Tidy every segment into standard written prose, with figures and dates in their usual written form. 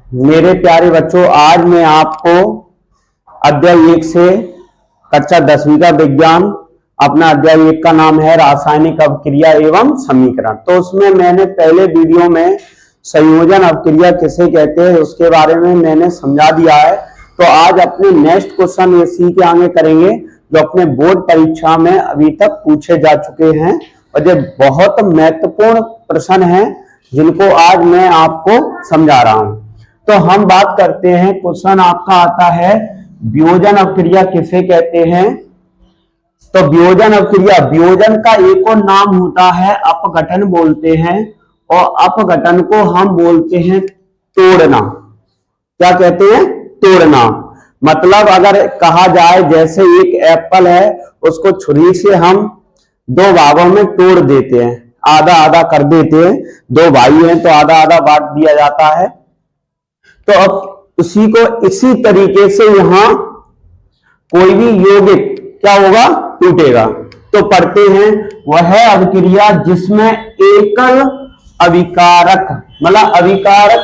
मेरे प्यारे बच्चों, आज मैं आपको अध्याय 1 से कक्षा 10वीं का विज्ञान, अपना अध्याय 1 का नाम है रासायनिक अवक्रिया एवं समीकरण। तो उसमें मैंने पहले वीडियो में संयोजन अवक्रिया किसे कहते हैं उसके बारे में मैंने समझा दिया है। तो आज अपने नेक्स्ट क्वेश्चन इसी के आगे करेंगे जो अपने बोर्ड परीक्षा में अभी तक पूछे जा चुके हैं और ये बहुत महत्वपूर्ण प्रश्न हैं जिनको आज मैं आपको समझा रहा हूं। तो हम बात करते हैं, क्वेश्चन आपका आता है वियोजन अवक्रिया किसे कहते हैं। तो वियोजन अवक्रिया, वियोजन का एक और नाम होता है अपघटन बोलते हैं, और अपघटन को हम बोलते हैं तोड़ना। क्या कहते हैं? तोड़ना। मतलब अगर कहा जाए जैसे एक एप्पल है, उसको छुरी से हम दो भागों में तोड़ देते हैं, आधा आधा कर देते हैं। दो भाई हैं तो आधा आधा बांट दिया जाता है। तो अब उसी को इसी तरीके से यहां कोई भी यौगिक क्या होगा? टूटेगा। तो पढ़ते हैं, वह अवक्रिया जिसमें एकल अविकारक, मतलब अविकारक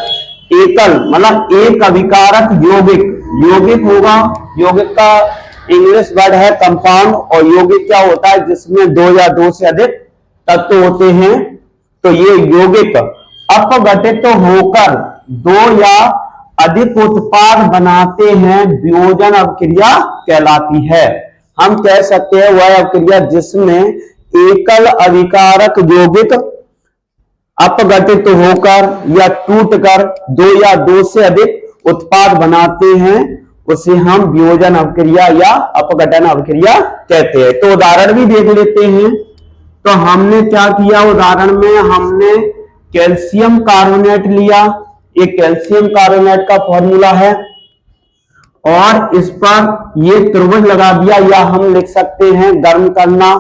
एकल, मतलब एक अविकारक यौगिक होगा। यौगिक का इंग्लिश वर्ड है कंपाउंड, और यौगिक क्या होता है? जिसमें दो या दो से अधिक तत्व होते हैं। तो ये यौगिक अपघटित होकर दो या अधिक उत्पाद बनाते हैं, वियोजन अवक्रिया कहलाती है। हम कह सकते हैं वह अवक्रिया जिसमें एकल अविकारक यौगिक अपघटित होकर या टूटकर दो या दो से अधिक उत्पाद बनाते हैं, उसे हम वियोजन अवक्रिया या अपघटन अवक्रिया कहते हैं। तो उदाहरण भी देख लेते हैं। तो हमने क्या किया? उदाहरण में हमने कैल्शियम कार्बोनेट लिया। ये कैल्शियम कार्बोनेट का फॉर्मूला है, और इस पर ये त्रिभुज लगा दिया, या हम लिख सकते हैं गर्म करना।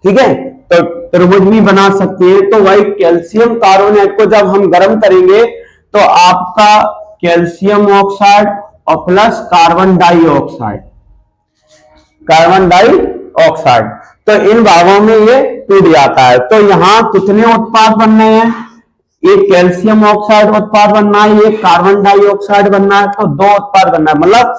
ठीक है, तो त्रिभुज भी बना सकते हैं। तो वही कैल्शियम कार्बोनेट को जब हम गर्म करेंगे तो आपका कैल्शियम ऑक्साइड और प्लस कार्बन डाइऑक्साइड, तो इन भागों में ये टूट जाता है। तो यहां कितने उत्पाद बन रहे हैं? एक कैल्शियम ऑक्साइड उत्पाद बनना है, एक कार्बन डाइऑक्साइड बनना है, तो दो उत्पाद बनना है। मतलब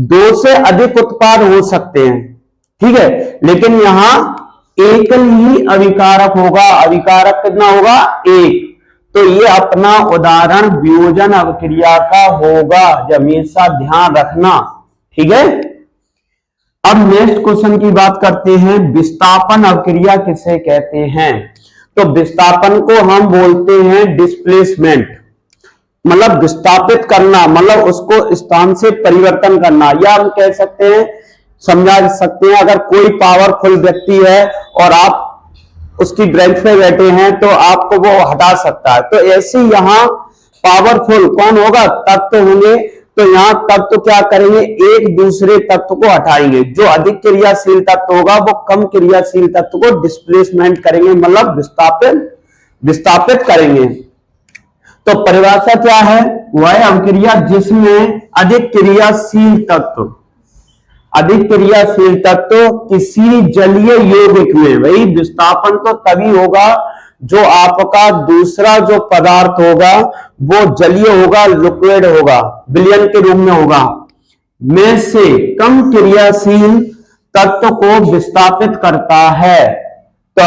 दो से अधिक उत्पाद हो सकते हैं, ठीक है, लेकिन यहां एक ही अविकारक होगा। अविकारक कितना होगा? एक। तो ये अपना उदाहरण वियोजन अवक्रिया का होगा, हमेशा ध्यान रखना। ठीक है, अब नेक्स्ट क्वेश्चन की बात करते हैं, विस्थापन अवक्रिया किसे कहते हैं। तो विस्थापन को हम बोलते हैं डिस्प्लेसमेंट, मतलब विस्थापित करना, मतलब उसको स्थान से परिवर्तन करना। या हम कह सकते हैं, समझा सकते हैं, अगर कोई पावरफुल व्यक्ति है और आप उसकी बेंच पे बैठे हैं तो आपको वो हटा सकता है। तो ऐसे यहां पावरफुल कौन होगा? तत्व होंगे। तो यहां तत्व क्या करेंगे? एक दूसरे तत्व को हटाएंगे। जो अधिक क्रियाशील तत्व होगा वो कम क्रियाशील तत्व को डिस्प्लेसमेंट करेंगे, मतलब विस्थापित करेंगे। तो परिभाषा क्या है? वह अवक्रिया जिसमें अधिक क्रियाशील तत्व किसी जलीय यौगिक में, वही विस्थापन तो तभी होगा जो आपका दूसरा जो पदार्थ होगा वो जलीय होगा, लिक्विड होगा, विलयन के रूप में होगा, में से कम क्रियाशील तत्व को विस्थापित करता है। तो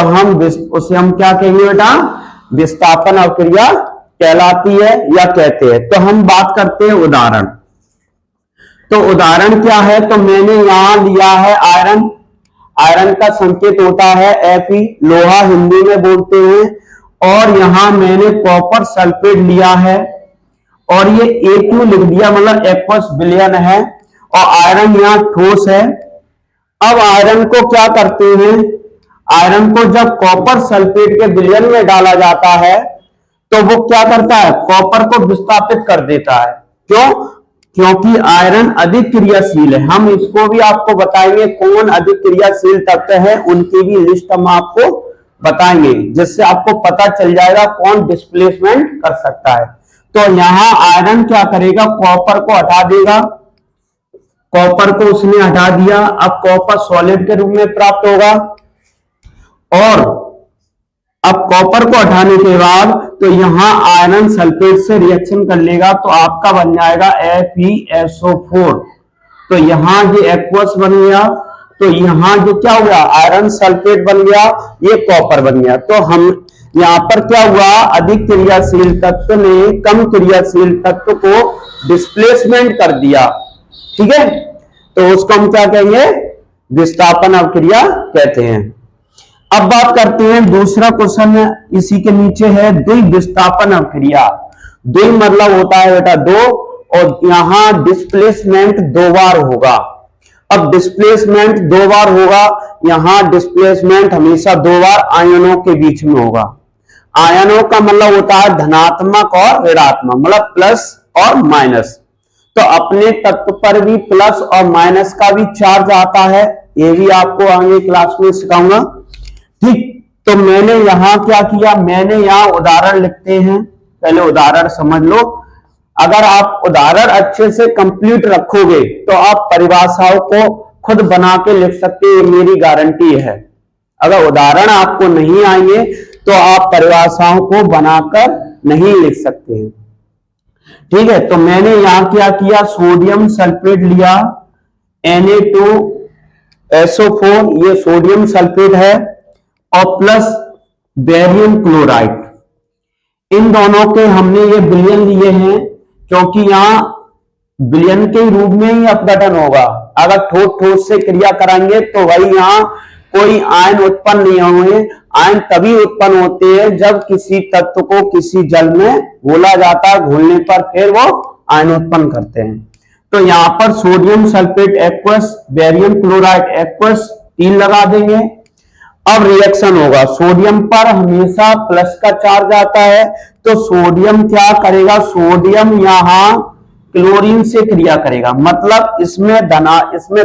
उसे हम क्या कहेंगे बेटा? विस्थापन अवक्रिया कहलाती है या कहते हैं। तो हम बात करते हैं उदाहरण। तो उदाहरण क्या है? तो मैंने यहां लिया है आयरन। आयरन का संकेत होता है Fe, लोहा हिंदी में बोलते हैं। और यहां मैंने कॉपर सल्फेट लिया है और ये A2 लिख दिया, मतलब एक्वस विलयन है, और आयरन यहां ठोस है। अब आयरन को क्या करते हैं? आयरन को जब कॉपर सल्फेट के विलयन में डाला जाता है तो वो क्या करता है? कॉपर को विस्थापित कर देता है। क्यों? क्योंकि आयरन अधिक क्रियाशील है। हम इसको भी आपको बताएंगे कौन अधिक क्रियाशील तत्व है, उनकी भी लिस्ट हम आपको बताएंगे, जिससे आपको पता चल जाएगा कौन डिस्प्लेसमेंट कर सकता है। तो यहां आयरन क्या करेगा? कॉपर को हटा देगा। कॉपर को उसने हटा दिया। अब कॉपर सॉलिड के रूप में प्राप्त होगा, और अब कॉपर को हटाने के बाद तो यहाँ आयरन सल्फेट से रिएक्शन कर लेगा तो आपका बन जाएगा FeSO4। तो यहाँ ये एक्वस बन गया, तो यहाँ जो क्या हुआ, आयरन सल्फेट बन गया, ये कॉपर बन गया। तो हम यहाँ पर क्या हुआ, अधिक क्रियाशील तत्व ने कम क्रियाशील तत्व को डिस्प्लेसमेंट कर दिया। ठीक है, तो उसको हम क्या कहेंगे, विस्थापन अवक्रिया कहते हैं। अब बात करते हैं दूसरा क्वेश्चन इसी के नीचे है, द्विविस्थापन अवक्रिया। द्वि मतलब होता है बेटा दो, और यहां डिस्प्लेसमेंट दो बार होगा। अब डिस्प्लेसमेंट दो बार होगा, यहां डिस्प्लेसमेंट हमेशा दो बार आयनों के बीच में होगा। आयनों का मतलब होता है धनात्मक और ऋणात्मक, मतलब प्लस और माइनस। तो अपने तत्व पर भी प्लस और माइनस का भी चार्ज आता है, ये भी आपको आगे क्लास में सिखाऊंगा। ठीक, तो मैंने यहां क्या किया, मैंने यहां उदाहरण लिखते हैं, पहले उदाहरण समझ लो। अगर आप उदाहरण अच्छे से कंप्लीट रखोगे तो आप परिभाषाओं को खुद बना के लिख सकते हैं, मेरी गारंटी है। अगर उदाहरण आपको नहीं आएंगे तो आप परिभाषाओं को बनाकर नहीं लिख सकते हैं। ठीक है, तो मैंने यहां क्या किया, सोडियम सल्फेट लिया Na2SO4, ये सोडियम सल्फेट है, और प्लस बेरियम क्लोराइड। इन दोनों के हमने ये विलयन लिए हैं, क्योंकि यहां विलयन के रूप में ही अपघटन होगा। अगर ठोस ठोस से क्रिया कराएंगे तो भाई यहां कोई आयन उत्पन्न नहीं होंगे। आयन तभी उत्पन्न होते हैं जब किसी तत्व को किसी जल में घोला जाता है, घोलने पर फिर वो आयन उत्पन्न करते हैं। तो यहां पर sodium sulphate aqueous, barium chloride aqueous, 3 लगा देंगे। अब रिएक्शन होगा, सोडियम पर हमेशा प्लस का चार्ज आता है, तो सोडियम क्या करेगा, सोडियम यहां क्लोरीन से क्रिया करेगा, मतलब इसमें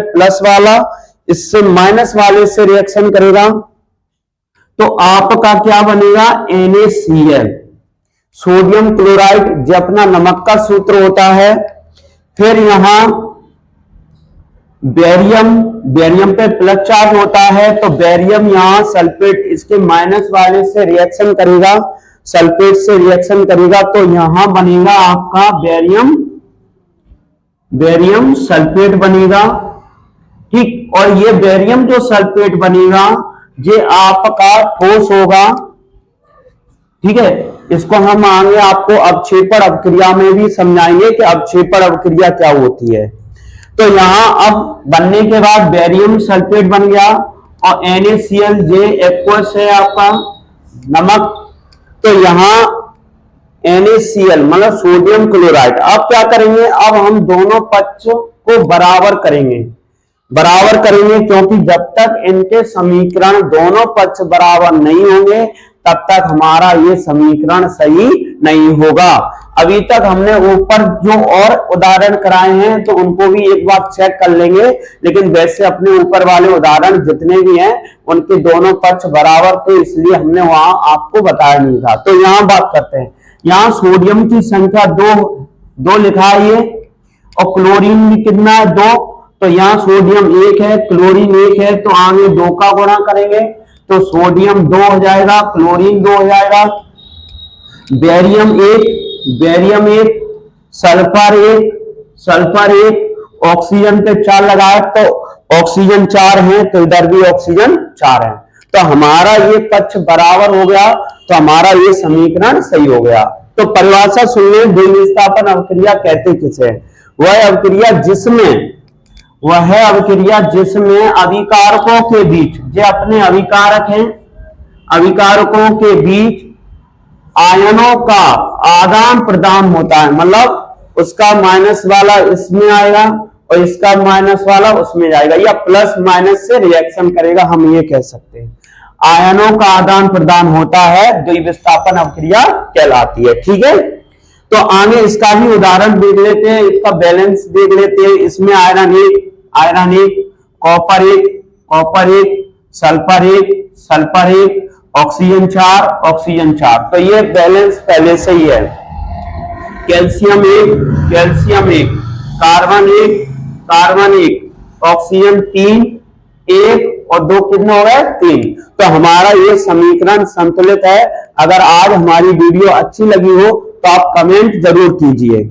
प्लस वाला इससे माइनस वाले से रिएक्शन करेगा, तो आपका क्या बनेगा, NaCl, सोडियम क्लोराइड, जो अपना नमक का सूत्र होता है। फिर यहां बेरियम पे प्लस चार्ज होता है, तो बेरियम यहां सल्फेट इसके माइनस वाले से रिएक्शन करेगा, सल्फेट से रिएक्शन करेगा, तो यहां बनेगा आपका बेरियम सल्फेट बनेगा। ठीक, और ये बेरियम जो सल्फेट बनेगा ये आपका ठोस होगा। ठीक है, इसको हम आगे आपको अवक्षेपण अवक्रिया में भी समझाएंगे कि अवक्षेपण अवक्रिया क्या होती है। तो यहां अब बनने के बाद बेरियम सल्फेट बन गया, और NaCl जे एक्वस है आपका नमक, तो यहां NaCl मतलब सोडियम क्लोराइड। अब क्या करेंगे, अब हम दोनों पक्ष को बराबर करेंगे, क्योंकि जब तक इनके समीकरण दोनों पक्ष बराबर नहीं होंगे तब तक हमारा ये समीकरण सही नहीं होगा। अभी तक हमने ऊपर जो और उदाहरण कराए हैं तो उनको भी एक बार चेक कर लेंगे, लेकिन वैसे अपने ऊपर वाले उदाहरण जितने भी हैं उनके दोनों पक्ष बराबर, तो इसलिए हमने वहां आपको बताया नहीं था। तो यहां बात करते हैं, यहां सोडियम की संख्या दो लिखा है ये, और क्लोरीन भी कितना है, 2। तो यहां सोडियम 1 है, क्लोरीन 1 है, तो आगे 2 का गुणा करेंगे तो सोडियम 2 हो जाएगा, क्लोरीन 2 हो जाएगा, बेरियम 1, सल्फर 1, ऑक्सीजन पे 4 लगाए तो ऑक्सीजन 4 है, तो इधर भी ऑक्सीजन 4 है। तो हमारा ये पक्ष बराबर हो गया, तो हमारा ये समीकरण सही हो गया। तो परिभाषा सुन लें, द्विविस्थापन अवक्रिया कहते किसे, वह अवक्रिया जिसमें अभिकारकों के बीच, जो अपने अभिकारक हैं, अभिकारकों के बीच आयनों का आदान प्रदान होता है, मतलब उसका माइनस वाला इसमें आएगा और इसका माइनस वाला उसमें जाएगा, या प्लस माइनस से रिएक्शन करेगा, हम ये कह सकते हैं। आयनों का आदान प्रदान होता है, द्विविस्थापन अवक्रिया कहलाती है। ठीक है, तो आगे इसका भी उदाहरण देख लेते हैं, इसका बैलेंस देख लेते हैं। इसमें आयरन 1, कॉपर 1, सल्फर 1, ऑक्सीजन 4, तो ये बैलेंस पहले से ही है। कैल्शियम 1, कार्बन 1, ऑक्सीजन 3, 1 और 2 कितना हो गया, 3। तो हमारा ये समीकरण संतुलित है, अगर आज हमारी वीडियो अच्छी लगी हो तो आप कमेंट जरूर कीजिए।